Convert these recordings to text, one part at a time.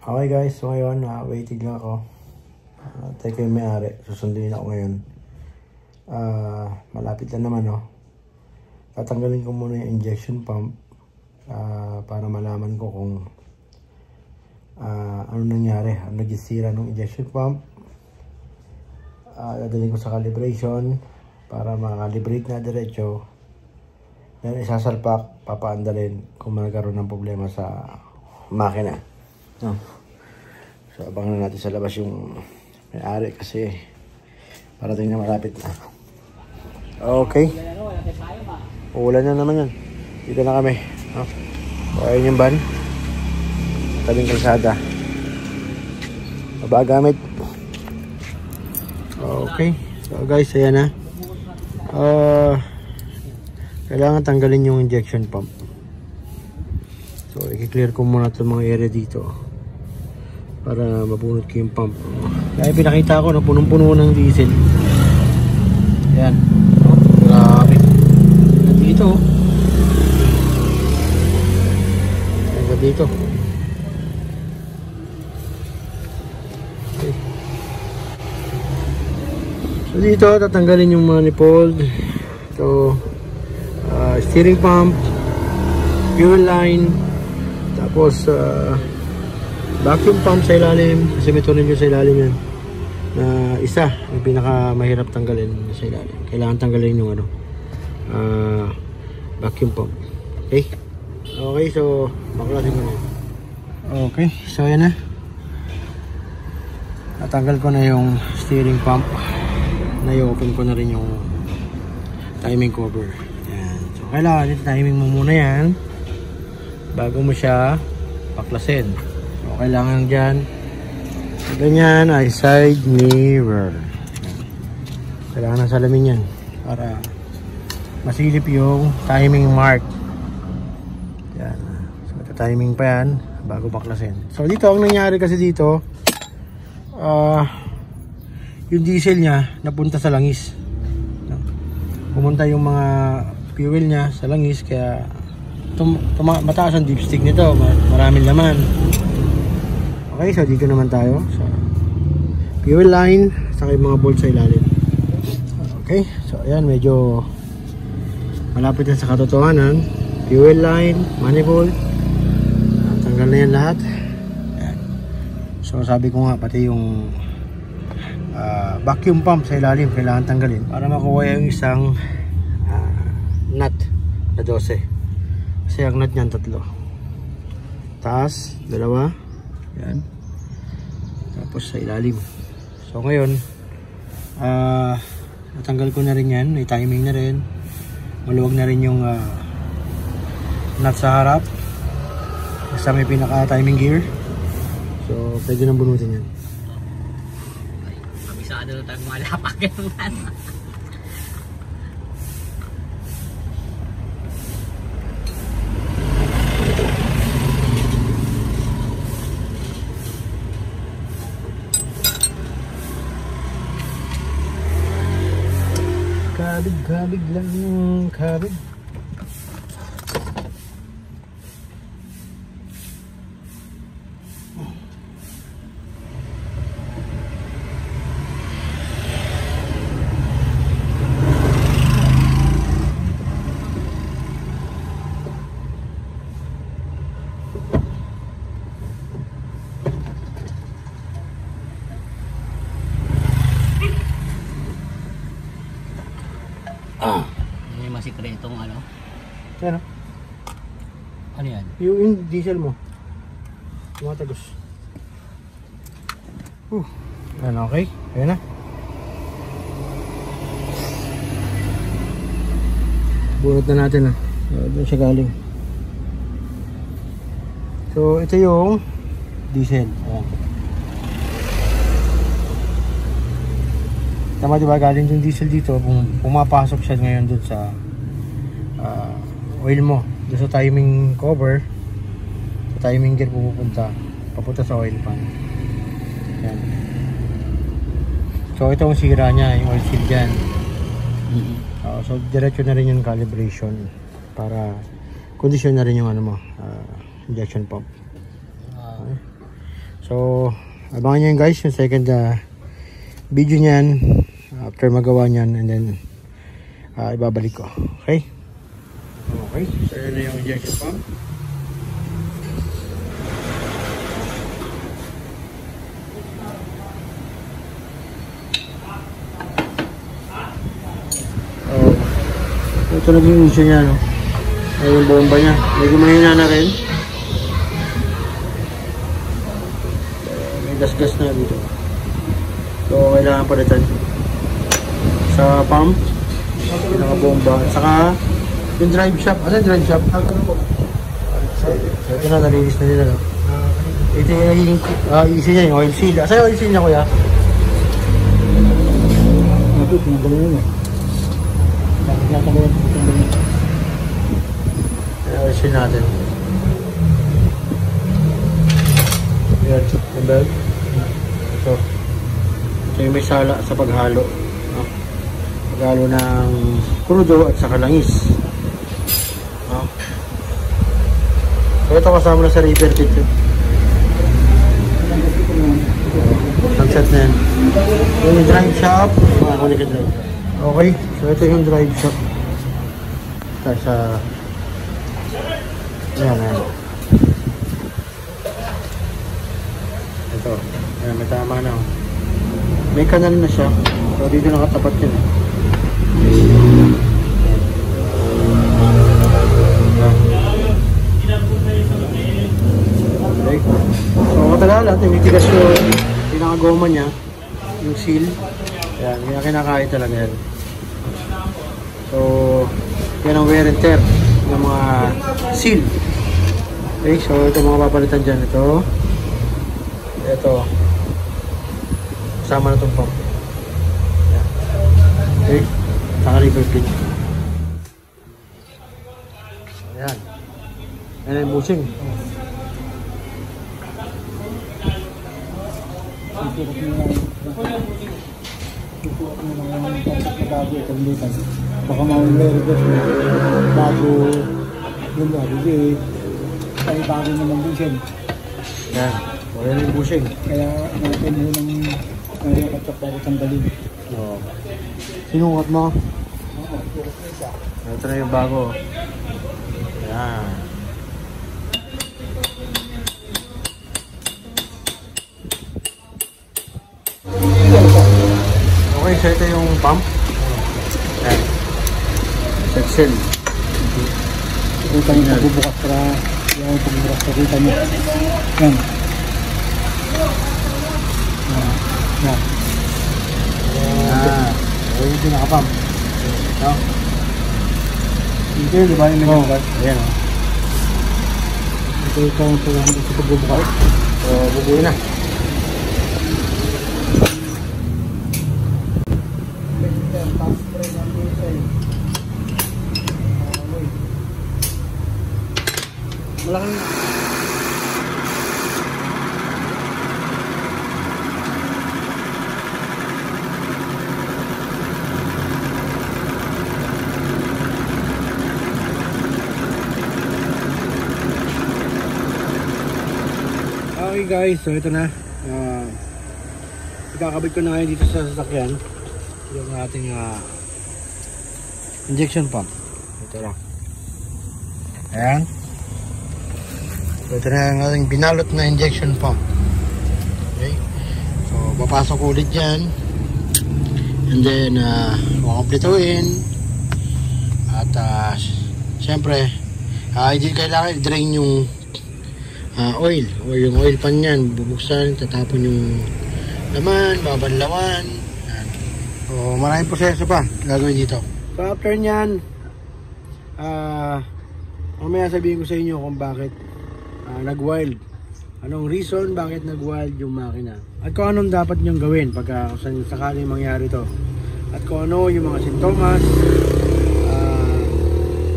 Okay guys, so ngayon, waiting lang ako. Tayo ko yung may-ari. Susunduin ako ngayon. Malapit lang naman, oh. Tatanggalin ko muna yung injection pump para malaman ko kung ano nangyari. Ano nagsisira ng injection pump. Dadalhin ko sa calibration para makalibrate na diretso. Then isasalpak, papaandalin kung magkaroon ng problema sa makina. No. So abangan na natin sa labas yung may-ari kasi parating na malapit na. Okay. Uulan na naman yan. Dito na kami. No? So ayun yung van. Tabing kalsada. Baba gamit. Okay. So guys, ayan na. Kailangan tanggalin yung injection pump. So i-clear ko muna itong mga area dito para mabunot ko yung pump. Kaya pinakita ko na punong-puno ng diesel. Ayan. Oh, grabe. Dito. Ayan dito. Okay. So dito tatanggalin yung manifold. So steering pump, fuel line, tapos vacuum pump sa ilalim kasi may tunog sa ilalim yan na isa yung pinaka mahirap tanggalin sa ilalim. Kailangan tanggalin yung vacuum pump. Okay, so baklasin ko na. Okay, so yan na, natanggal ko na yung steering pump. Na-open ko na rin yung timing cover. Yan. So kailangan ito timing mo muna yan bago mo siya baklasin. So kailangan dyan ganyan ay side mirror. Kailangan ng salamin yan para masilip yung timing mark. Yan. So ito timing pa yan bago baklasin. So dito ang nangyari kasi dito yung diesel niya napunta sa langis. Pumunta yung mga fuel niya sa langis kaya mataas ang dipstick nito, maraming laman. Okay, so dito naman tayo sa fuel line saka yung mga bolt sa ilalim. Okay, so ayan, medyo malapit na sa katotohanan. Fuel line, manifold, tanggal na yan lahat. Ayan. So sabi ko nga pati yung vacuum pump sa ilalim kailangan tanggalin para makuha yung isang nut na 12 kasi ang nut nyan 3, taas 2, yan, tapos sa ilalim. So ngayon natanggal ko na rin yan, may timing na rin, maluwag na rin yung nut sa harap basta may pinaka timing gear, so pwede nang bunutin yan. Kabisado na tayong mga lapagan naman. Kabig lang yung kabig. May masikretong ano? Yan, Ano yan? yung diesel mo tumatagos. Yan, okay, ayan na. Bunot na natin doon siya galing. So ito yung diesel. Ayan. Tama diba, galing yung diesel dito, pumapasok siya ngayon dun sa oil mo, dun sa timing cover, sa timing gear papunta sa oil pan. Yan. So ito ang sira niya, yung oil seal dyan. So diretso na rin yung calibration para kondisyon na rin yung injection pump. Okay. So abangan nyo yun guys, yung second video nyan after magawa nyan, and then ibabalik ko. Okay, so yun na yung injection pump. Ito naging issue niya, no? Ay, yung bomba niya. Medyo mahina na rin. May gas-gas na dito. So, kailangan palitan. Sa pump, pinaka-bomba. At saka, yung drive shaft. Ano yung drive shaft? So, ito na, nalinis na nila, no? Ito yung issue niya, yung oil seal. Asa yung oil seal niya, kuya? Ito, pinagaling yun, eh. Ayusin natin. Yan, yung belt. Ito. Ito yung may sala sa paghalo. Paghalo ng crudo at saka langis. So ito kasama na sa repair kit. Sunset na yan. Yung drive shaft. Okay, so ito yung drive shaft. Sa ayan. Ito, ayan, may tama na. May kanal na siya. So dito nakatapat yun. Okay. So matagalan, tumitigas yung pinakagoma niya, yung seal. Ayan, kaya kinakaya talaga yan. So yan ang wear and tear ng mga seal. Okay, so ito mga papalitan dyan. Ito kasama na itong pump. Okay, saka reverse kit. Ayan, ayan yung bushing. Baka ma-reverse bago yung hindi tayo-tayo naman din siya. Yan, wala yung bushing. Kaya natin yun ang nariyakat bago tanggalin. Sinukat mo? Ito na yung bago. Yan. Okay, so ito yung pump. Yan. Section. Ito yung pagbubukas para yung pagbubukas sa kita niya. Yan. Yan. Ito yung pinaka-pump. Ito. Ito yun, di ba yung nag-bukas? Ayan o. Ito yung pagbubukas. So, bubuin na. Malaking okay guys, so ito na. Ikakabit ko na ngayon dito sa sasakyan yung ating injection pump. Ito lang. Ayan. So ito na yung ating binalot na injection pump. Okay. So papasok ulit yan. And then kukumplituin. At syempre hindi kailangan i-drain yung oil o yung oil pan yan. Bubuksan, tatapon yung laman, babanlawan. So maraming proseso pa gagawin dito. So after nyan mamaya sabihin ko sa inyo kung bakit nag-wild. Anong reason bakit nag-wild yung makina. At kung anong dapat nyong gawin pagka sakaling mangyari to. At kung ano yung mga sintomas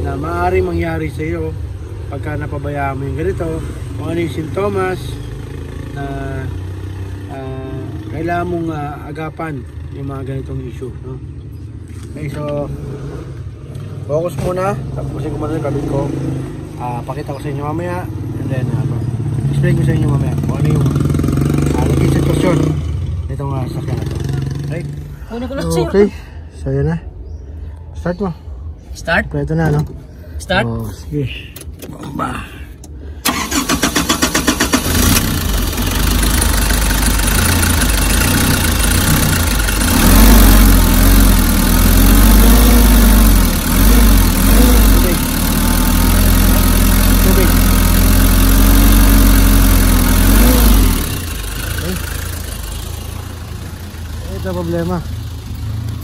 na maaaring mangyari sa iyo pagka napabayaan mo yung ganito. Kung ano yung sintomas na kailangan mong agapan yung mga ganitong issue. No? Okay, so focus muna. Tapusin ko muna yung kabit ko. Pakita ko sa inyo mamaya. And then explain ko sa inyo mamaya kung ano yung operasyon nitong sasakyan na to. Right? Kunin ko lang sa'yo. Okay. So yan na. Start mo. Start? Pwede na, no? Start? Oh, sige. Bomba. Tubig. Ito problema.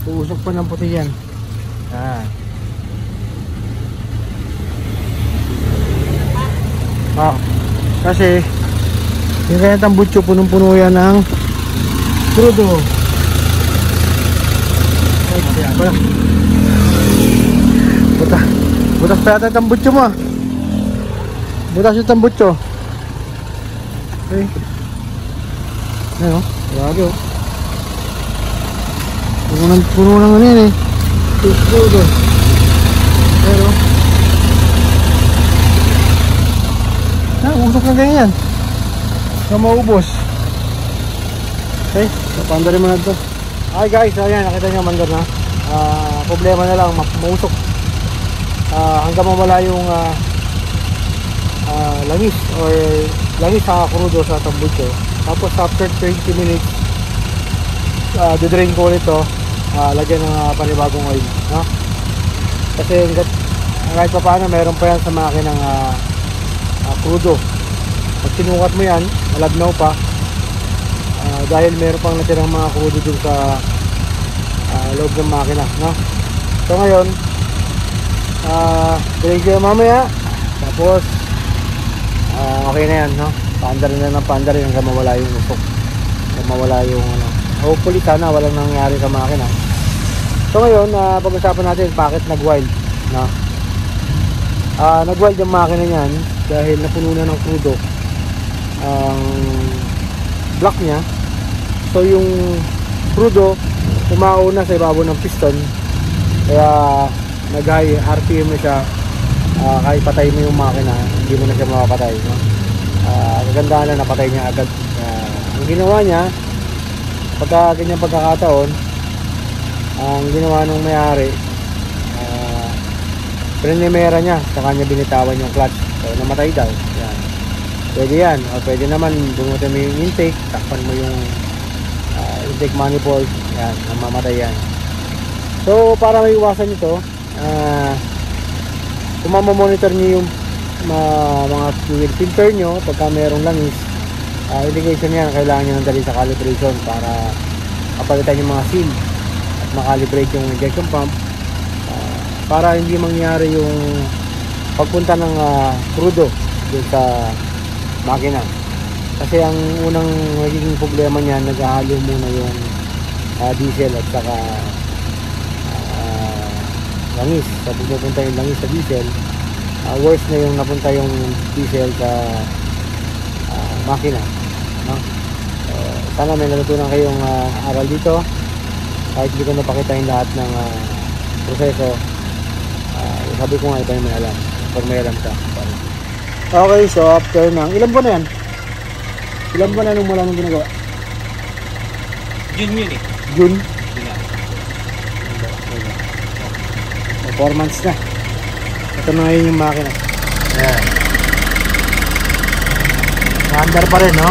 Uusok pa ng puti yan. Kasi yung kaya tambutso punong-puno yan ng crudo. Butas pa yata yung tambutso mo. Butas yung tambutso. Okay. Ayan o, grabe o. Puno ng ano yan eh. Crudo. Pero usok na ganyan. Na maubos. Okay, napandarin mo na ito. Okay guys, ayan, nakita nyo mandar na. Problema na lang, mausok. Hanggang mawala yung langis or langis sa crudo sa tambutso. Tapos after 20 minutes, didrain ko ulit ito. Lagyan ng panibagong oil. No? Kasi kahit pa paano, meron pa yan sa makinang crudo. Pag sinukat mo yan, malabnaw pa, dahil meron pang natirang mga crudo dun sa loob ng makina, no? So ngayon, drink ko mamaya, tapos okay na yan, no? Paandarin na ng paandarin hanggang mawala yung usok, hanggang mawala yung ano. Hopefully sana walang nangyari sa makina. So ngayon, pag-usapan natin bakit nag-wild, no? Nag-wild yung makina niyan dahil napuno na ng crudo ang block niya. So yung crudo umauna sa ibabaw ng piston, kaya nag-high RPM na siya. Kahit patay mo yung makina, hindi mo na siya mapapatay, no? Kagandahan na napatay niya agad. Ang ginawa niya pagka ganyang pagkakataon, ang ginawa ng may-ari, prenimera niya, sa kanya binitawan yung clutch. So namatay daw. Yan. Pwede yan. O pwede naman bumutin mo yung intake, takpan mo yung intake manifold. Yan, namamatay yan. So para maiwasan ito, kung mamamonitor nyo yung mga fuel filter nyo pagka mayroong langis, indication yan, kailangan nyo nang dali sa calibration para kapalitan yung mga seal at makalibrate yung injection pump, para hindi mangyari yung pagpunta ng crudo dun sa makina. Kasi ang unang nagiging problema niyan, naghahalo muna yung diesel at saka langis. So pupunta yung langis sa diesel, worse na yung napunta yung diesel sa makina, no? Sana may natutunan kayong aral dito, kahit hindi ko napakita yung lahat ng proseso. Sabi ko nga, ito yung may alam, pag may alam ka. Okay, so after ng ilan buwan na yan? Ilan buwan na nung wala nang ginagawa? June yun eh. June? Diba? 4 months na. Ito na ngayon yung makina. Ayan. Under pa rin, no?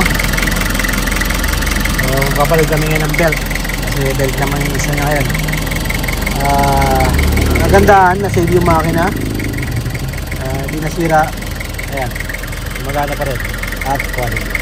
So kapalig kami ngayon ng belt, kasi belt naman yung isa niya ngayon. Nagandaan, na-save yung makina, di nasira. Ayan, magana pa rin at quality.